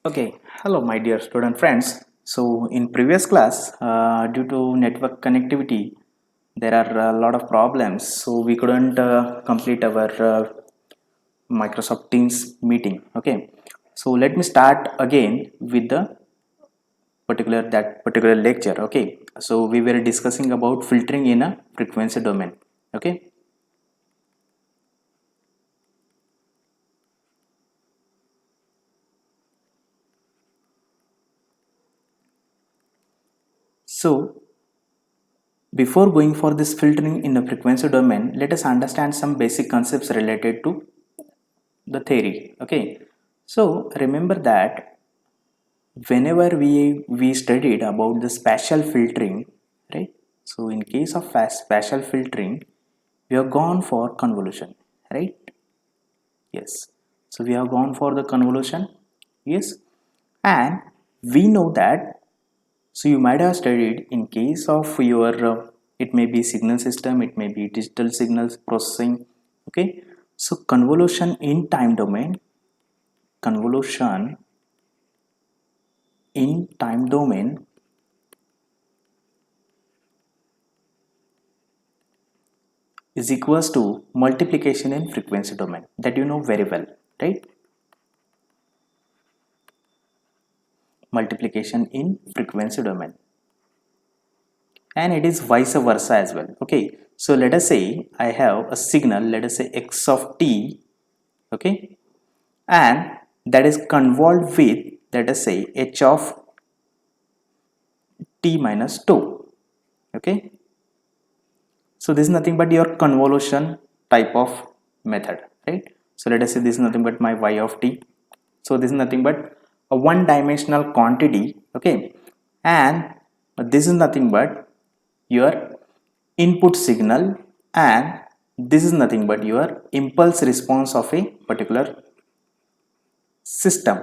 Okay, hello my dear student friends. So in previous class, due to network connectivity, there are a lot of problems. So we couldn't complete our Microsoft Teams meeting. Okay, so let me start again with the particular lecture. Okay, so we were discussing about filtering in a frequency domain. Okay, so before going for this filtering in the frequency domain, let us understand some basic concepts related to the theory. Okay, so remember that whenever we studied about the spatial filtering, right? So in case of spatial filtering, we have gone for convolution, right? Yes, so we have gone for the convolution. Yes, and we know that, so you might have studied in case of your it may be signal system, it may be digital signals processing. Okay, so convolution in time domain is equals to multiplication in frequency domain, that you know very well, right? Multiplication in frequency domain, and it is vice versa as well. Okay, so let us say I have a signal, let us say x of t. Okay, and that is convolved with, let us say, h of t minus 2. Okay, so this is nothing but your convolution type of method, right? So let us say this is nothing but my y of t. So this is nothing but a one dimensional quantity. Okay, and this is nothing but your input signal, and this is nothing but your impulse response of a particular system,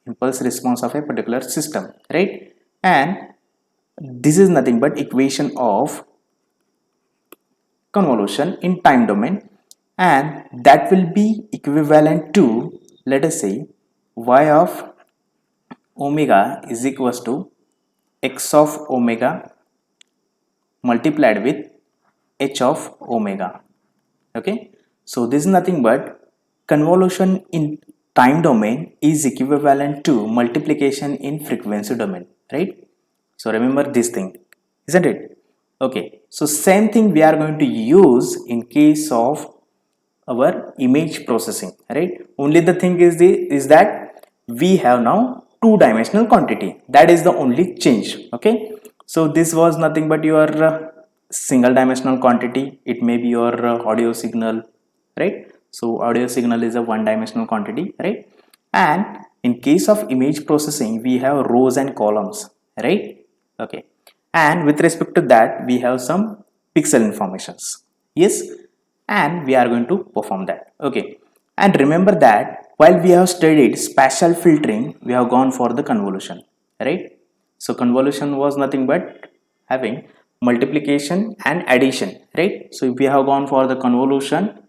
impulse response of a particular system, right? And this is nothing but equation of convolution in time domain, and that will be equivalent to, let us say, y of omega is equals to x of omega multiplied with h of omega. Okay, so this is nothing but convolution in time domain is equivalent to multiplication in frequency domain, right? So remember this thing, isn't it? Okay, so same thing we are going to use in case of our image processing, right? Only the thing is that we have now two dimensional quantity, that is the only change. Okay, so this was nothing but your single dimensional quantity, it may be your audio signal, right? So audio signal is a one dimensional quantity, right? And in case of image processing, we have rows and columns, right? Okay, and with respect to that, we have some pixel informations. Yes, and we are going to perform that. Okay, and remember that while we have studied spatial filtering, we have gone for the convolution, right? So convolution was nothing but having multiplication and addition, right? So if we have gone for the convolution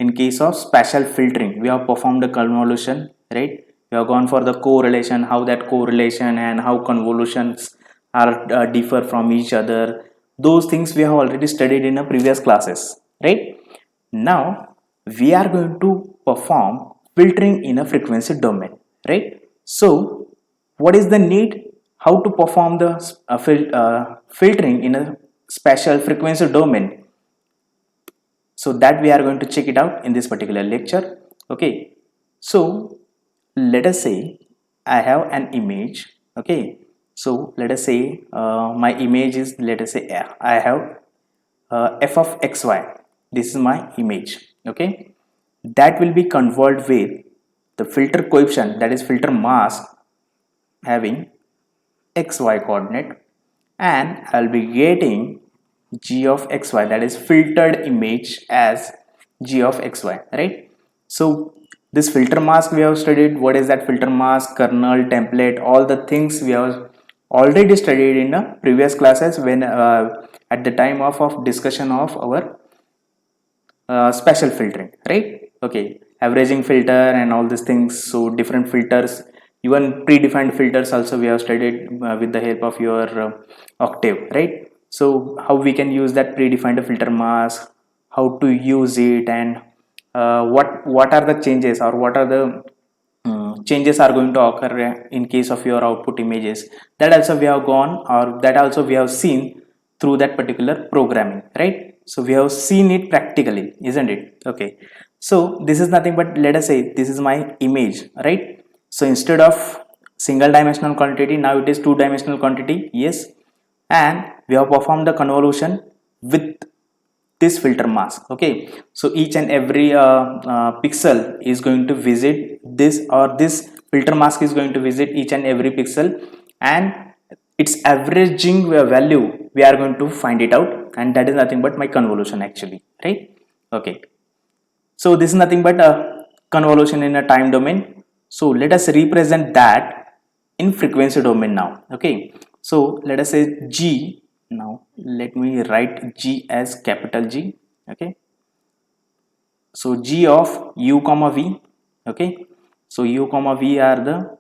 in case of spatial filtering, we have performed the convolution, right? We have gone for the correlation, how that correlation and how convolutions are differ from each other. Those things we have already studied in a previous classes, right? Now we are going to perform filtering in a frequency domain, right? So what is the need? How to perform the filtering in a spatial frequency domain? So that we are going to check it out in this particular lecture. Okay, so let us say I have an image. Okay, so let us say my image is, let us say I have f of xy. This is my image. Okay, that will be converted with the filter coefficient, that is filter mask, having xy coordinate, and I'll be getting g of xy, that is filtered image as g of xy, right? So this filter mask we have studied, what is that filter mask, kernel, template, all the things we have already studied in the previous classes when at the time of discussion of our spatial filtering, right? Okay, averaging filter and all these things. So different filters, even predefined filters also we have studied with the help of your Octave, right? So how we can use that predefined filter mask, how to use it, and what are the changes, or what are the changes are going to occur in case of your output images. That also we have gone, or that also we have seen through that particular programming, right? So we have seen it practically, isn't it? Okay, so this is nothing but, let us say this is my image, right? So instead of single dimensional quantity, now it is two dimensional quantity, yes. And we have performed the convolution with this filter mask. Okay, so each and every pixel is going to visit this, or this filter mask is going to visit each and every pixel, and its averaging value we are going to find it out, and that is nothing but my convolution actually, right? Okay, so this is nothing but a convolution in a time domain. So let us represent that in frequency domain now. Okay, so let us say G. Now let me write G as capital G. Okay, so G of u comma v. Okay, so u comma v are the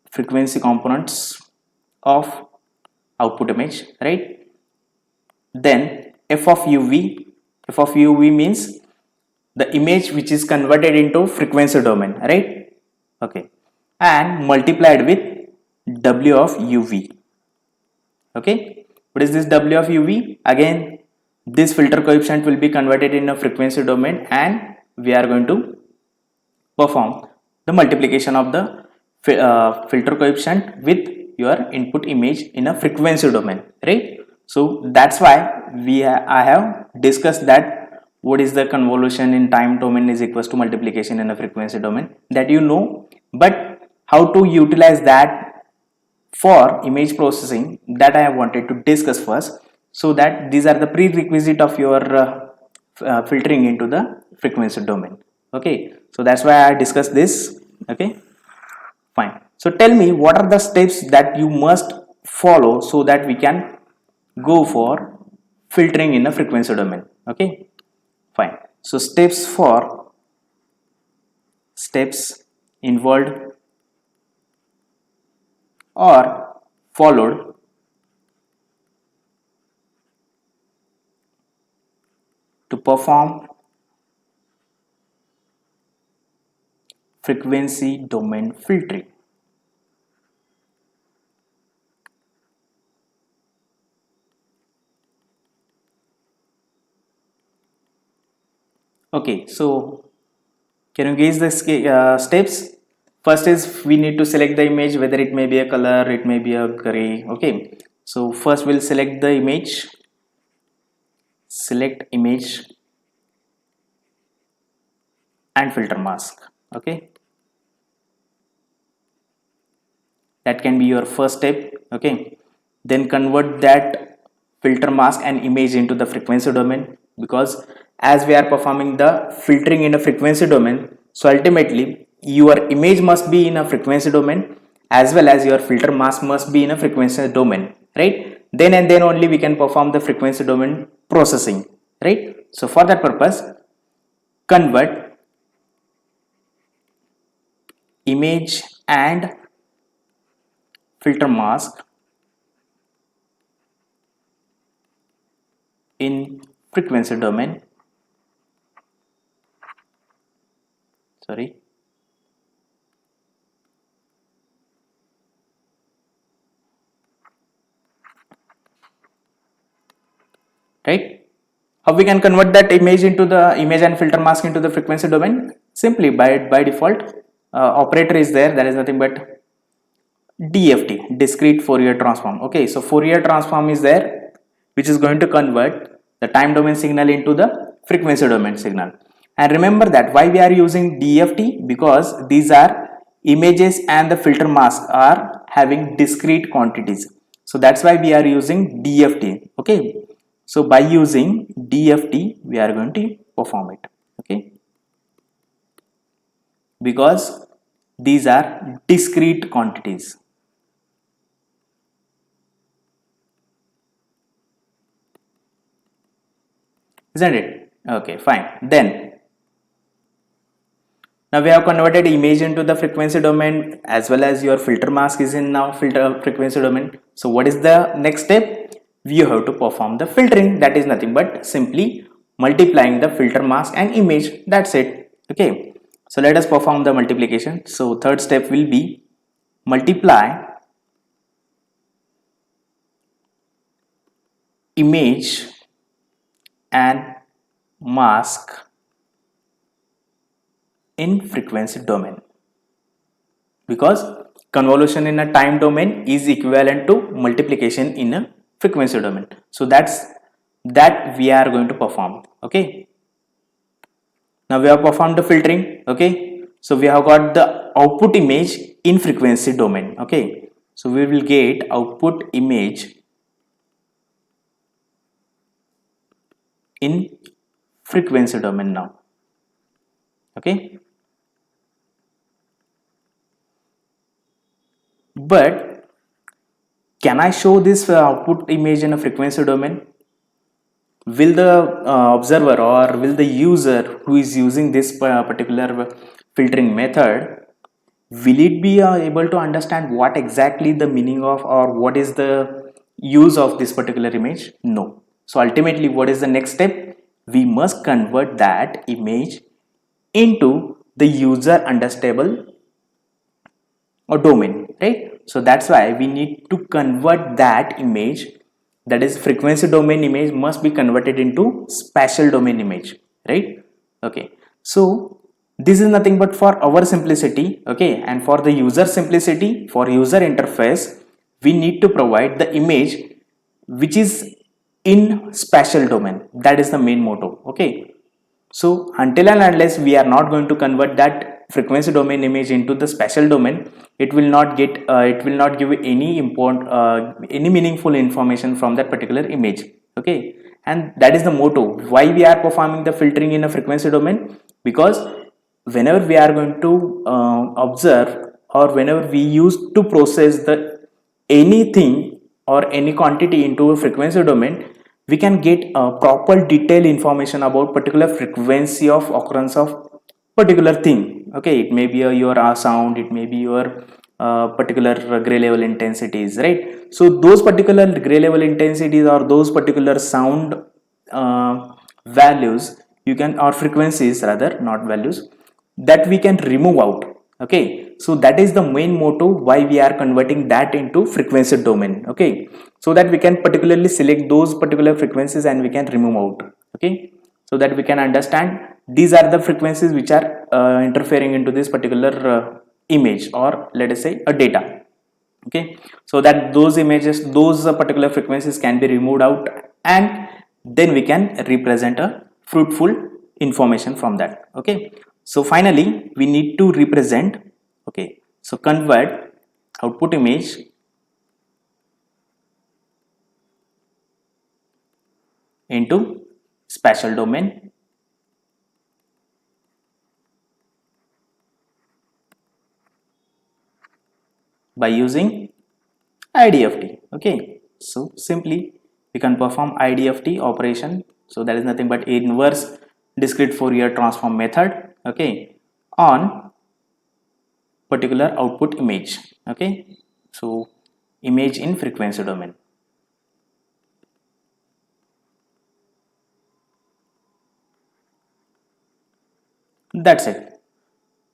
frequency components of output image, right? Then f of uv, f of uv means the image which is converted into frequency domain, right? Okay, and multiplied with w of uv. Okay, what is this w of uv? Again, this filter coefficient will be converted in a frequency domain, and we are going to perform the multiplication of the filter coefficient with your input image in a frequency domain, right? So that's why I have discussed that what is the convolution in time domain is equals to multiplication in a frequency domain, that you know. But how to utilize that for image processing, that I have wanted to discuss first, so that these are the prerequisite of your filtering into the frequency domain. Okay, so that's why I discussed this. Okay, fine. So tell me, what are the steps that you must follow so that we can go for filtering in a frequency domain? Okay, fine. So steps involved or followed to perform frequency domain filtering. Okay, so can you gauge the steps? First is we need to select the image, whether it may be a color, it may be a gray. Okay, so first we'll select the image, select image and filter mask. Okay, that can be your first step. Okay, then convert that filter mask and image into the frequency domain, because as we are performing the filtering in a frequency domain, so ultimately your image must be in a frequency domain, as well as your filter mask must be in a frequency domain, right? Then and then only we can perform the frequency domain processing, right? So for that purpose, convert image and filter mask in frequency domain. Sorry, right? How we can convert that image into the image and filter mask into the frequency domain? Simply by default operator is there, that is nothing but DFT, discrete Fourier transform. Okay, so Fourier transform is there, which is going to convert the time domain signal into the frequency domain signal. And remember that why we are using DFT, because these are images and the filter mask are having discrete quantities. So that's why we are using DFT. Okay, so by using DFT, we are going to perform it. Okay, because these are discrete quantities. Isn't it? Okay, fine. Then Now we have converted image into the frequency domain, as well as your filter mask is in now filter frequency domain. So what is the next step? You have to perform the filtering. That is nothing but simply multiplying the filter mask and image. That's it. Okay. So let us perform the multiplication. So third step will be multiply image and mask in frequency domain, because convolution in a time domain is equivalent to multiplication in a frequency domain. So that we are going to perform. Okay, now we have performed the filtering. Okay, so we have got the output image in frequency domain. Okay, so we will get output image in frequency domain now. Okay, but can I show this output image in a frequency domain? Will the observer or will the user who is using this particular filtering method, will it be able to understand what exactly the meaning of or what is the use of this particular image? No. So ultimately, what is the next step? We must convert that image into the user understandable or domain, right? So that's why we need to convert that image, that is frequency domain image, must be converted into spatial domain image, right? Okay, so this is nothing but for our simplicity. Okay, and for the user simplicity, for user interface, we need to provide the image which is in spatial domain. That is the main motto. Okay, so until and unless we are not going to convert that frequency domain image into the spatial domain, it will not give any meaningful information from that particular image. Okay, and that is the motto why we are performing the filtering in a frequency domain, because whenever we are going to observe, or whenever we use to process the anything or any quantity into a frequency domain, we can get proper detailed information about particular frequency of occurrence of particular thing. Okay, it may be your sound, it may be your particular gray level intensities, right? So those particular gray level intensities or those particular sound values, you can, or frequencies rather, not values, that we can remove out. Okay, so that is the main motto why we are converting that into frequency domain. Okay, so that we can particularly select those particular frequencies and we can remove out. Okay, so that we can understand these are the frequencies which are interfering into this particular image, or let us say a data. Okay, so that those images, those particular frequencies can be removed out, and then we can represent a fruitful information from that. Okay, so finally we need to represent. Okay, so convert output image into spatial domain by using IDFT. Okay, so simply we can perform IDFT operation. So that is nothing but inverse discrete Fourier transform method. Okay, on particular output image. Okay, so image in frequency domain. That's it.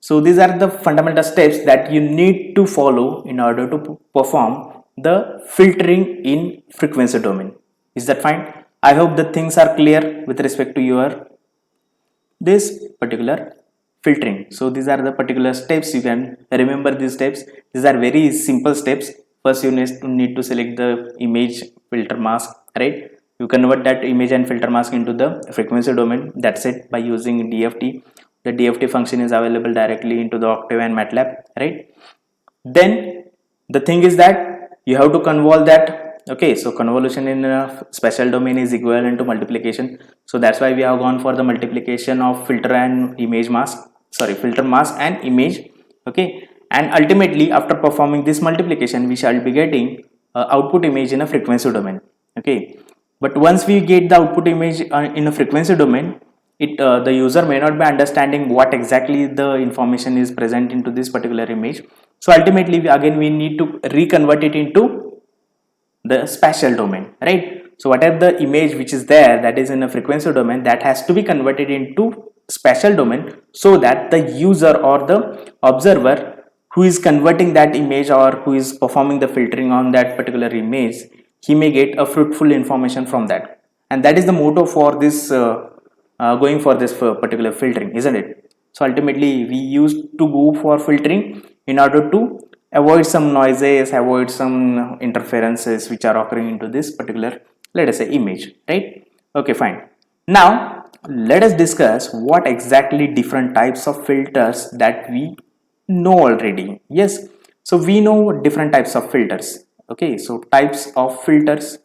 So these are the fundamental steps that you need to follow in order to perform the filtering in frequency domain. Is that fine? I hope the things are clear with respect to your this particular filtering. So these are the particular steps. You can remember these steps. These are very simple steps. First you need to select the image filter mask, right? You convert that image and filter mask into the frequency domain. That's it, by using DFT. The DFT function is available directly into the Octave and MATLAB, right? Then the thing is that you have to convolve that. Okay, so convolution in a spatial domain is equivalent to multiplication. So that's why we have gone for the multiplication of filter and image mask, sorry, filter mask and image. Okay, and ultimately after performing this multiplication, we shall be getting output image in a frequency domain. Okay, but once we get the output image in a frequency domain, the user may not be understanding what exactly the information is present into this particular image. So ultimately again we need to reconvert it into the spatial domain, right? So whatever the image which is there that is in a frequency domain, that has to be converted into spatial domain, so that the user or the observer who is converting that image or who is performing the filtering on that particular image, he may get a fruitful information from that. And that is the motto for this going for this particular filtering, isn't it? So ultimately we used to go for filtering in order to avoid some noises, avoid some interferences which are occurring into this particular, let us say, image, right? Okay, fine. Now let us discuss what exactly different types of filters that we know already. Yes, so we know different types of filters. Okay, so types of filters.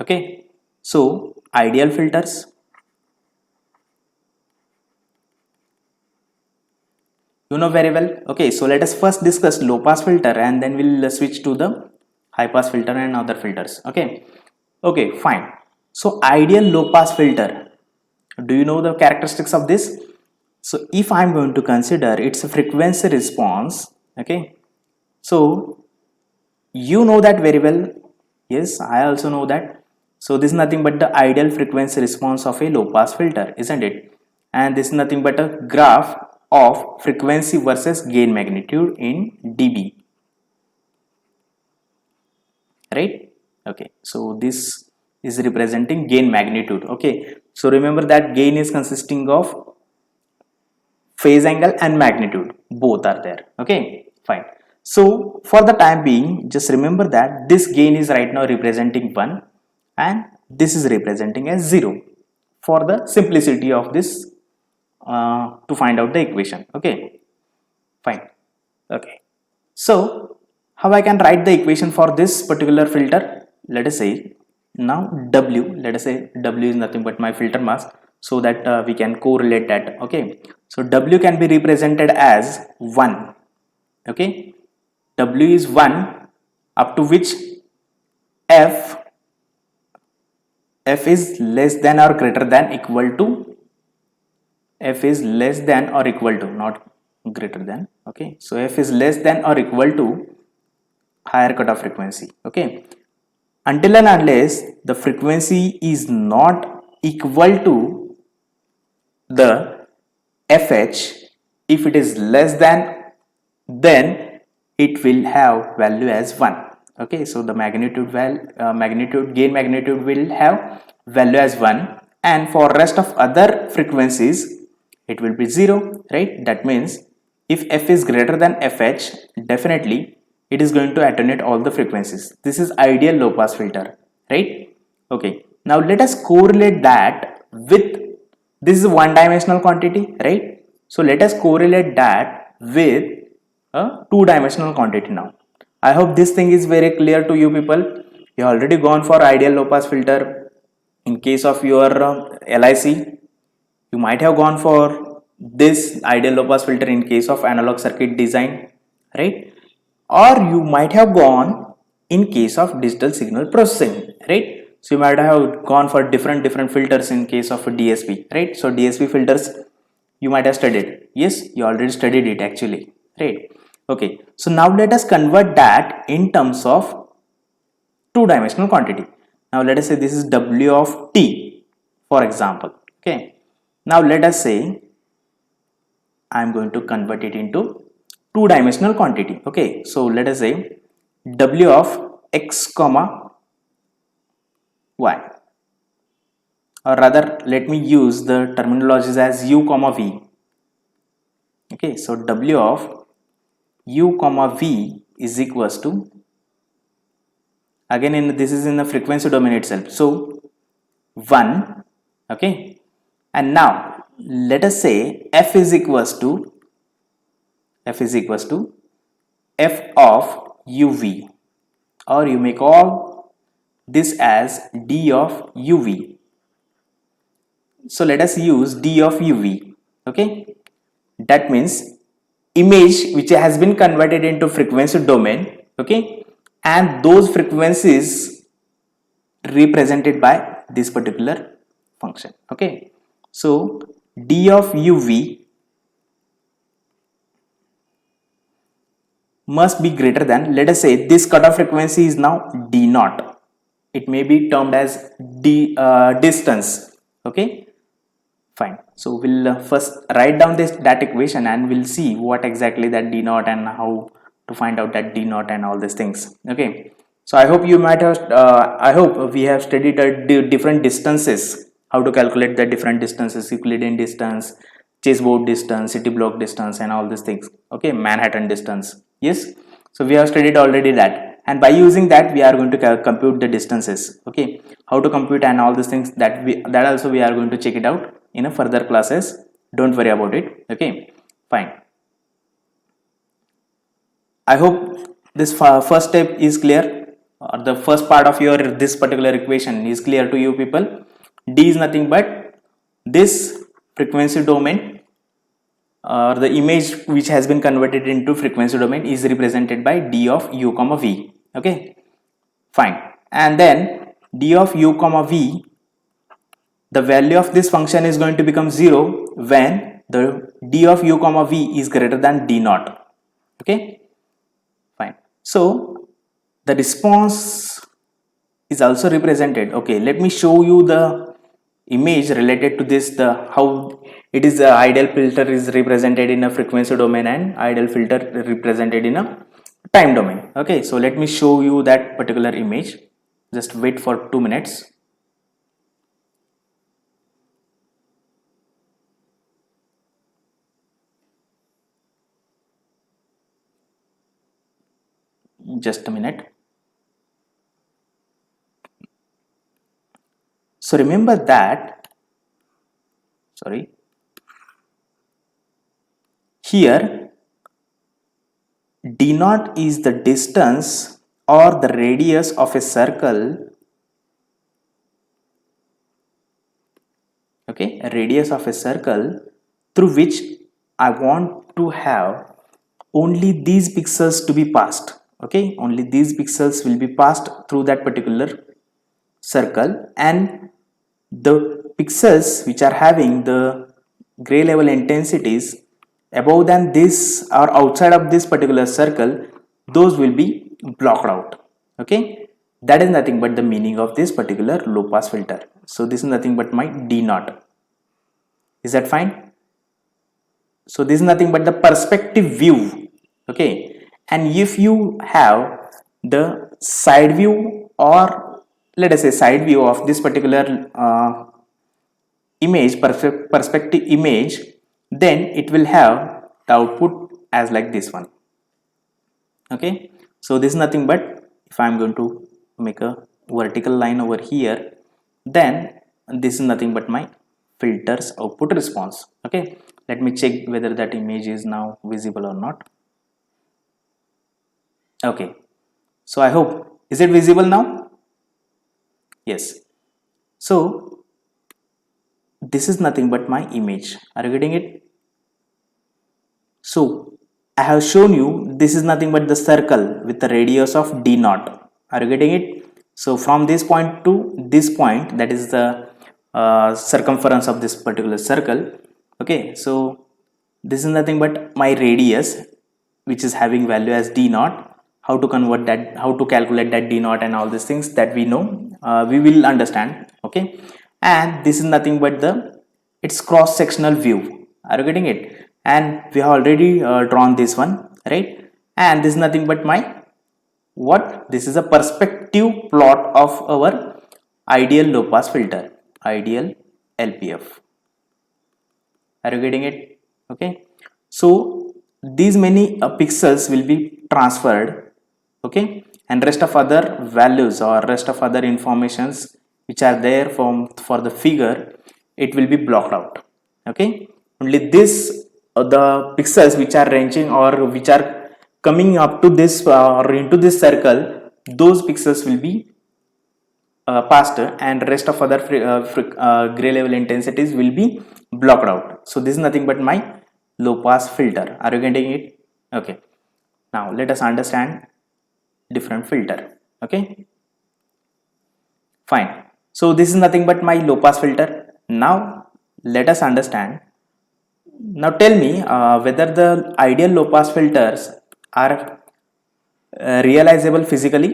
Okay, so ideal filters, you know very well. Okay, so let us first discuss low pass filter and then we'll switch to the high pass filter and other filters. Okay, okay, fine. So ideal low pass filter, do you know the characteristics of this? So if I'm going to consider its frequency response, okay, so you know that very well. Yes, I also know that. So this is nothing but the ideal frequency response of a low pass filter, isn't it? And this is nothing but a graph of frequency versus gain magnitude in dB, right? Okay, so this is representing gain magnitude. Okay, so remember that gain is consisting of phase angle and magnitude, both are there. Okay, fine. So for the time being, just remember that this gain is right now representing 1 and this is representing as 0 for the simplicity of this, to find out the equation. Okay, fine. Okay, so how I can write the equation for this particular filter? Let us say now W, let us say W is nothing but my filter mask, so that we can correlate that. Okay, so W can be represented as 1. Okay, W is 1 up to which f is less than or greater than equal to, f is less than or equal to, not greater than. Okay, so f is less than or equal to higher cutoff frequency. Okay, until and unless the frequency is not equal to the fh, if it is less than, then it will have value as 1. Okay, so the magnitude gain magnitude will have value as 1, and for rest of other frequencies it will be 0, right? That means if f is greater than fh, definitely it is going to attenuate all the frequencies. This is ideal low pass filter, right? Okay, now let us correlate that with, this is one dimensional quantity, right? So let us correlate that with a two dimensional quantity. Now I hope this thing is very clear to you people. You already gone for ideal low pass filter in case of your LIC. You might have gone for this ideal low pass filter in case of analog circuit design, right? Or you might have gone in case of digital signal processing, right? So you might have gone for different filters in case of a DSP, right? So DSP filters you might have studied. Yes, you already studied it actually, right? Okay, so now let us convert that in terms of two dimensional quantity. Now let us say this is W of t, for example. Okay, now let us say I am going to convert it into two dimensional quantity. Okay, so let us say W of x comma y, or rather let me use the terminologies as u comma v. Okay, so W of u comma v is equals to, again in this is in the frequency domain itself, so 1. Okay, and now let us say f is equals to f of uv, or you may call this as d of uv. So let us use d of uv. Okay, that means image which has been converted into frequency domain. Okay, and those frequencies represented by this particular function. Okay, so d of uv must be greater than, let us say this cutoff frequency is now d naught. It may be termed as d distance. Okay, fine. So we'll first write down this that equation and we'll see what exactly that d naught and how to find out that d naught and all these things. Okay, so I hope you might have I hope we have studied different distances, how to calculate the different distances: Euclidean distance, chessboard distance, city block distance, and all these things. Okay, Manhattan distance. Yes, so we have studied already that, and by using that we are going to compute the distances. Okay, how to compute and all these things, that also we are going to check it out in a further classes. Don't worry about it. Okay, fine. I hope this first step is clear, or the first part of your this particular equation is clear to you people. D is nothing but this frequency domain, or the image which has been converted into frequency domain is represented by d of u comma v. Okay, fine. And then d of u comma v, the value of this function is going to become 0 when the d of u comma v is greater than d naught. Okay, fine. So the response is also represented. Okay, let me show you the image related to this, the how it is, the ideal filter is represented in a frequency domain and ideal filter represented in a time domain. Okay, so let me show you that particular image. Just wait for 2 minutes. Just a minute. So remember that, sorry, here d naught is the distance or the radius of a circle. Okay, a radius of a circle through which I want to have only these pixels to be passed. Okay, only these pixels will be passed through that particular circle, and the pixels which are having the gray level intensities above than this or outside of this particular circle, those will be blocked out. Okay, that is nothing but the meaning of this particular low pass filter. So this is nothing but my d naught. Is that fine? So this is nothing but the perspective view. Okay, and if you have the side view, or let us say side view of this particular image, perspective image, then it will have the output as like this one. Okay, so this is nothing but, if I am going to make a vertical line over here, then this is nothing but my filters output response. Okay, let me check whether that image is now visible or not. Okay, so I hope, is it visible now? Yes. So this is nothing but my image. Are you getting it? So I have shown you this is nothing but the circle with the radius of d naught. Are you getting it? So from this point to this point, that is the circumference of this particular circle. Okay, so this is nothing but my radius, which is having value as d naught. How to convert that, how to calculate that d naught and all these things that we know, we will understand. Okay, and this is nothing but the its cross sectional view. Are you getting it? And we have already drawn this one, right? And this is nothing but my what, this is a perspective plot of our ideal low pass filter, ideal LPF. Are you getting it? Okay, so these many pixels will be transferred. Okay, and rest of other values or rest of other informations which are there for the figure, it will be blocked out. Okay, only this the pixels which are ranging or which are coming up to this or into this circle, those pixels will be passed, and rest of other gray level intensities will be blocked out. So this is nothing but my low pass filter. Are you getting it? Okay, now let us understand different filter. Okay, Fine. So this is nothing but my low pass filter. Now let us understand. Now tell me whether the ideal low pass filters are realizable physically.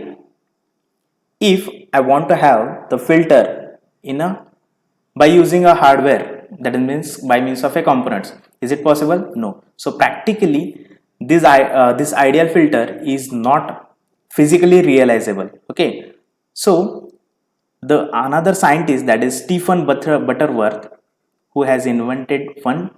If I want to have the filter in a by using a hardware, that means by means of a components, is it possible? No. So practically this ideal filter is not physically realizable. Okay, so the another scientist, that is Stephen Butterworth, who has invented one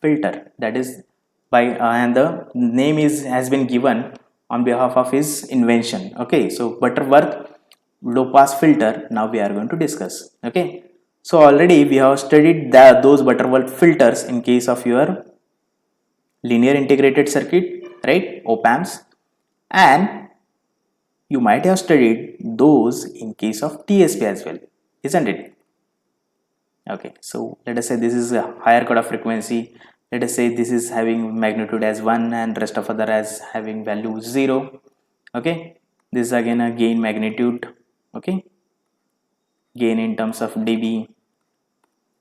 filter, that is by and the name is has been given on behalf of his invention. Okay, so Butterworth low pass filter now we are going to discuss. Okay, so already we have studied those Butterworth filters in case of your linear integrated circuit, right, op amps, and you might have studied those in case of TSP as well, isn't it? Okay, so let us say this is a higher cutoff frequency. Let us say this is having magnitude as 1 and rest of other as having value 0. Okay, this is again a gain magnitude. Okay, gain in terms of dB,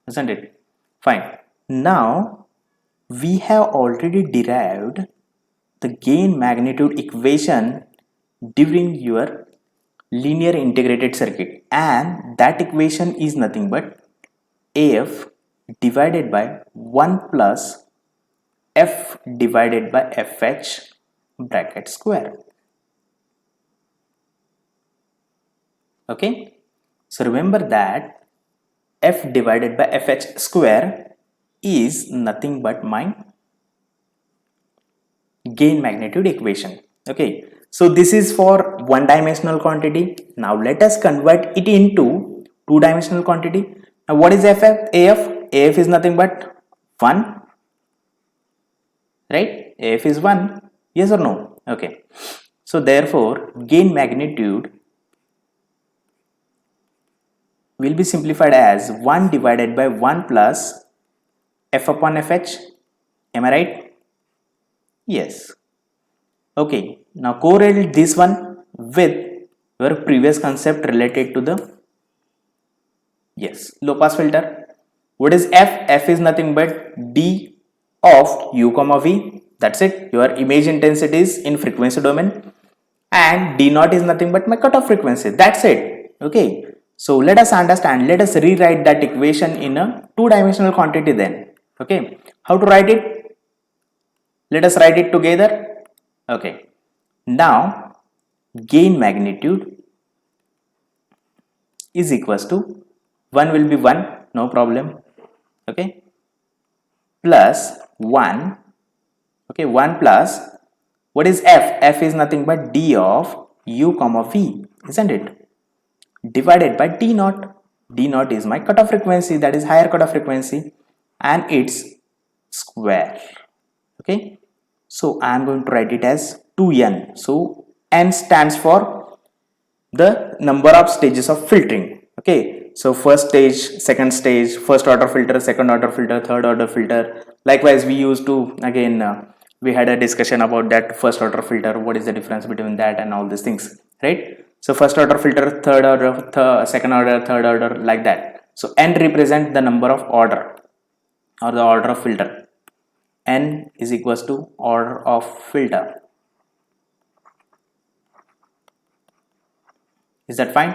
isn't it? Fine. Now we have already derived the gain magnitude equation during your linear integrated circuit, and that equation is nothing but AF divided by 1 plus F divided by FH bracket square. Okay, so remember that F divided by FH square is nothing but my gain magnitude equation. Okay, so this is for one dimensional quantity. Now let us convert it into two dimensional quantity. Now what is AF? AF is nothing but 1, right? AF is 1, yes or no? Okay, so therefore gain magnitude will be simplified as 1 divided by 1 plus F upon FH. Am I right? Yes. Okay, now correlate this one with your previous concept related to the, yes, low pass filter. What is F? F is nothing but D of U comma V. That's it. Your image intensity is in frequency domain, and D naught is nothing but my cutoff frequency. That's it. Okay. So let us understand. Let us rewrite that equation in a two-dimensional quantity then. Okay. How to write it? Let us write it together. Okay. Now gain magnitude is equals to 1 will be 1, no problem. Okay. Plus 1. Okay. 1 plus what is F? F is nothing but D of U comma V, isn't it? Divided by D naught. D naught is my cutoff frequency, that is higher cutoff frequency, and its square. Okay, so I am going to write it as 2n. So n stands for the number of stages of filtering. Okay, so first stage, second stage, first order filter, second order filter, third order filter. Likewise, we used to again we had a discussion about that first order filter, what is the difference between that and all these things, right? So first order filter, third order, second order, third order, like that. So n represent the number of order or the order of filter. N is equals to order of filter. Is that fine?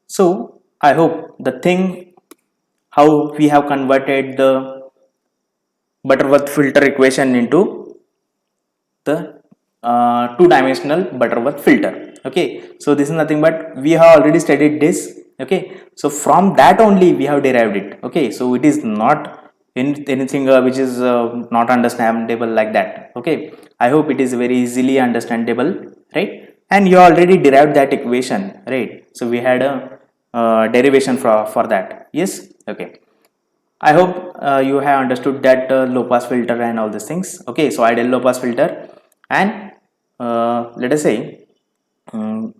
So I hope the thing how we have converted the Butterworth filter equation into the two-dimensional Butterworth filter. Okay, so this is nothing but we have already studied this. Okay, so from that only we have derived it. Okay, so it is not anything which is not understandable like that. Okay, I hope it is very easily understandable, right? And you already derived that equation, right? So we had a derivation for that. Yes. Okay, I hope you have understood that low pass filter and all these things. Okay, so ideal low pass filter, and let us say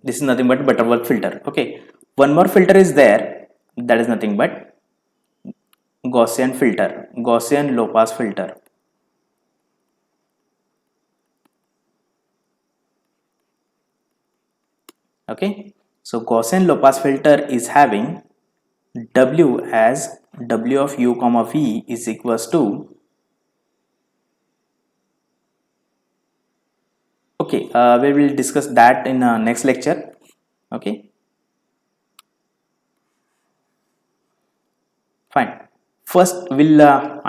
this is nothing but Butterworth filter. Okay, one more filter is there, that is nothing but Gaussian filter, Gaussian low pass filter. Okay, So Gaussian low pass filter is having W as W of u comma v is equals to, okay, we will discuss that in next lecture. Okay, fine. First we'll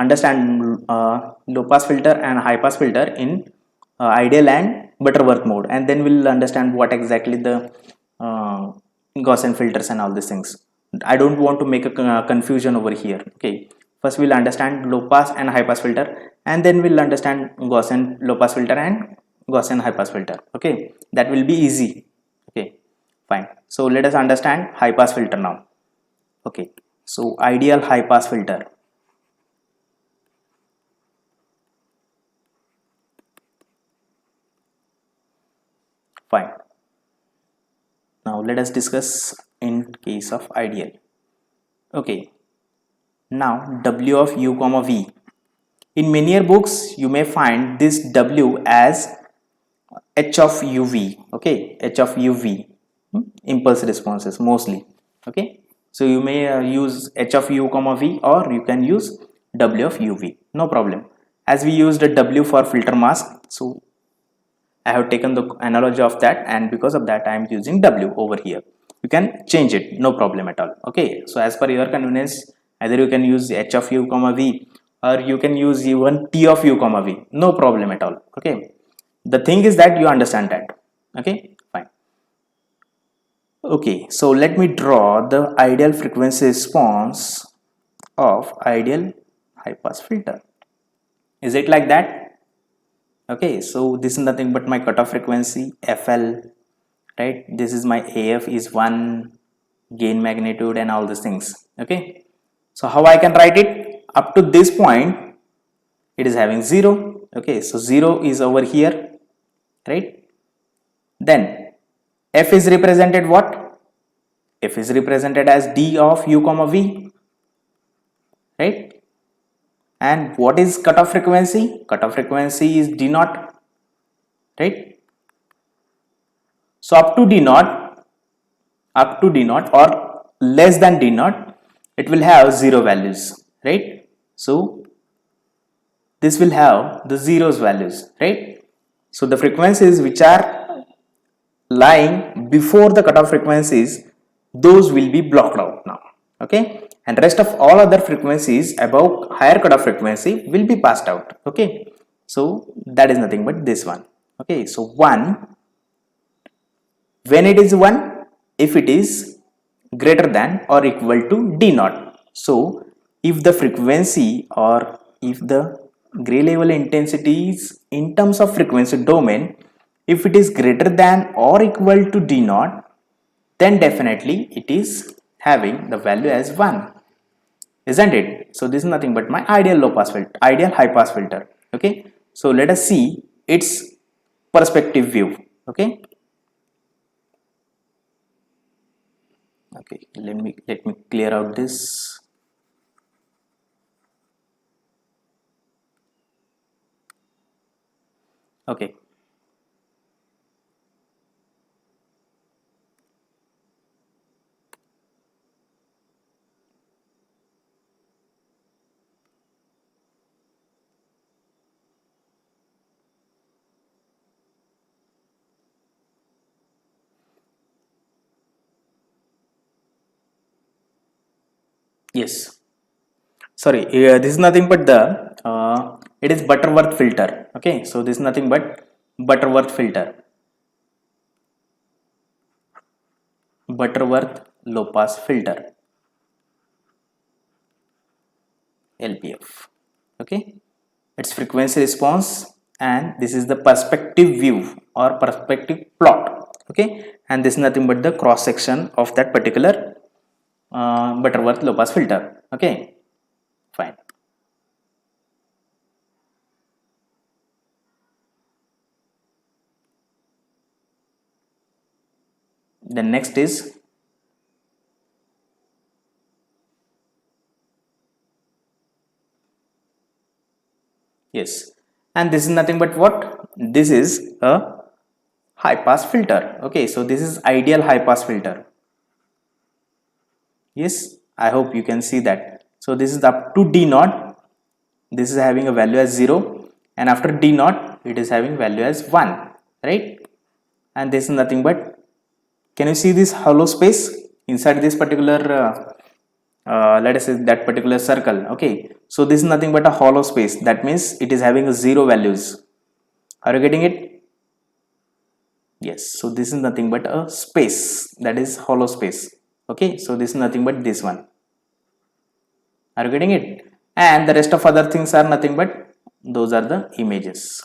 understand low pass filter and high pass filter in ideal and Butterworth mode, and then we'll understand what exactly the uh, Gaussian filters and all these things. I don't want to make a confusion over here. Okay, first we'll understand low pass and high pass filter, and then we'll understand Gaussian low pass filter and Gaussian high pass filter. Okay, that will be easy. Okay, fine. So let us understand high pass filter now. Okay, so ideal high pass filter. Fine. Now let us discuss in case of ideal. Okay, now W of u comma v. In many books you may find this W as h of uv. Okay, h of uv, impulse responses mostly. Okay, so you may use h of u comma v, or you can use W of uv, no problem. As we used a W for filter mask, so I have taken the analogy of that, and because of that I am using W over here. You can change it, no problem at all. Okay, so as per your convenience, either you can use h of u comma v, or you can use even t of u comma v, no problem at all. Okay, the thing is that you understand that. Okay, fine. Okay, so let me draw the ideal frequency response of ideal high pass filter. Is it like that? Okay, so this is nothing but my cutoff frequency FL, right? This is my AF is 1, gain magnitude and all these things. Okay, so how I can write it? Up to this point it is having 0. Okay, so 0 is over here, right? Then F is represented what? F is represented as D of u comma v, right? And what is cutoff frequency? Cutoff frequency is D naught, right? So up to D naught or less than D naught, it will have 0 values, right? So this will have the zeros values, right? So the frequencies which are lying before the cutoff frequencies, those will be blocked out now. Okay, and rest of all other frequencies above higher cutoff frequency will be passed out. Okay, so that is nothing but this one. Okay, so 1, when it is 1, if it is greater than or equal to D naught. So if the frequency, or if the gray level intensity is in terms of frequency domain, if it is greater than or equal to D naught, then definitely it is having the value as 1, isn't it? So this is nothing but my ideal low pass filter, ideal high pass filter. Okay, so let us see its perspective view. Okay, okay, let me clear out this. Okay, yes, sorry, this is nothing but the it is Butterworth filter. Okay, so this is nothing but Butterworth filter, Butterworth low pass filter, LPF. Okay, its frequency response, and this is the perspective view or perspective plot. Okay, and this is nothing but the cross section of that particular Butterworth low pass filter. Okay, fine. The next is, yes, and this is nothing but what? This is a high pass filter. Okay, so this is ideal high pass filter. Yes, I hope you can see that. So this is up to D naught. This is having a value as 0, and after D naught it is having value as 1, right? And this is nothing but, can you see this hollow space inside this particular let us say that particular circle? Okay, so this is nothing but a hollow space. That means it is having a 0 values. Are you getting it? Yes, so this is nothing but a space, that is hollow space. Okay, so this is nothing but this one. Are you getting it? And the rest of other things are nothing but those are the images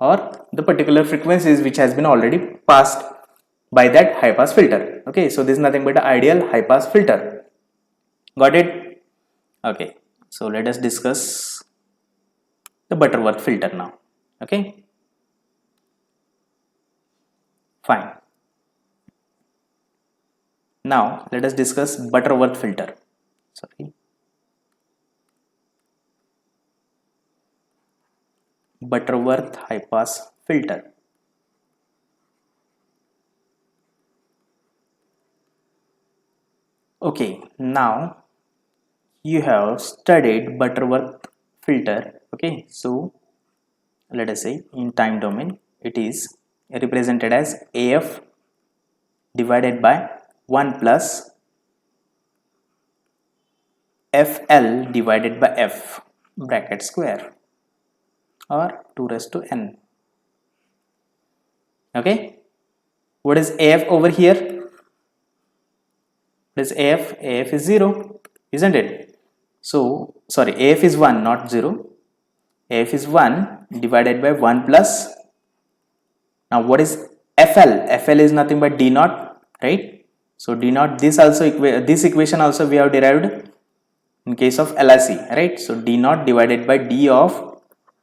or the particular frequencies which has been already passed by that high pass filter. Okay, so this is nothing but an ideal high pass filter. Got it? Okay, so let us discuss the Butterworth filter now. Okay, fine. Now let us discuss Butterworth filter. Sorry, Butterworth high pass filter. Okay, now you have studied Butterworth filter. Okay, so let us say in time domain it is represented as AF divided by 1 plus FL divided by F bracket square or 2 raised to n. Okay, what is AF over here? What is AF? AF is 0, isn't it? So sorry, AF is 1, not 0. AF is 1 divided by 1 plus, now what is FL? FL is nothing but D naught, right? So D naught, this also this equation also we have derived in case of LIC, right? So D naught divided by D of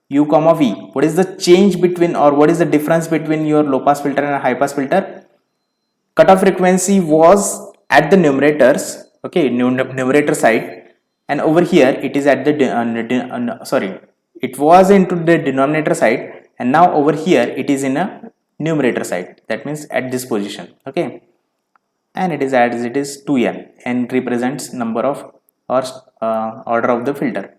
U comma V. What is the change between, or what is the difference between your low pass filter and a high pass filter? Cutoff frequency was at the numerators, okay, numerator side, and over here it is at the sorry, it was into the denominator side, and now over here it is in a numerator side. That means at this position, okay, and it is as it is 2n. N represents number of or order of the filter.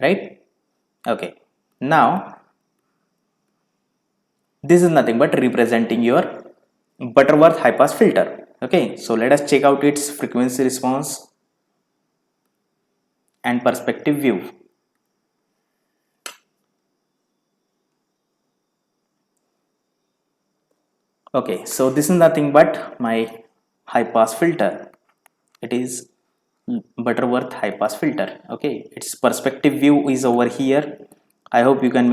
Right? Okay. Now this is nothing but representing your Butterworth high pass filter. Okay, so let us check out its frequency response and perspective view. Okay, so this is nothing but my high pass filter. It is Butterworth high pass filter. Okay, its perspective view is over here. I hope you can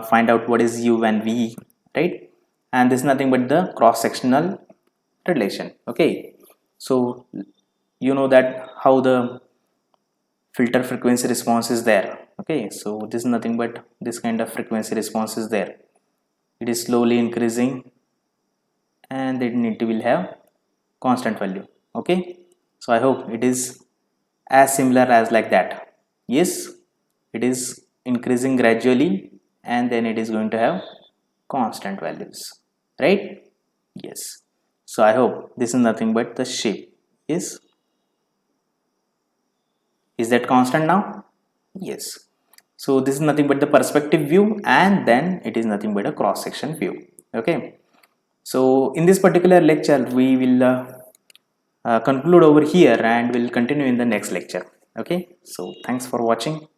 find out what is U and V, right? And this is nothing but the cross sectional relation. Okay, so you know that how the filter frequency response is there. Okay, so this is nothing but this kind of frequency response is there. It is slowly increasing and then it will have constant value. Okay, so I hope it is as similar as like that. Yes, it is increasing gradually and then it is going to have constant values, right? Yes, so I hope this is nothing but the shape. Is that constant now? Yes, so this is nothing but the perspective view, and then it is nothing but a cross section view. Okay, so in this particular lecture we will conclude over here and we'll continue in the next lecture. Okay, so thanks for watching.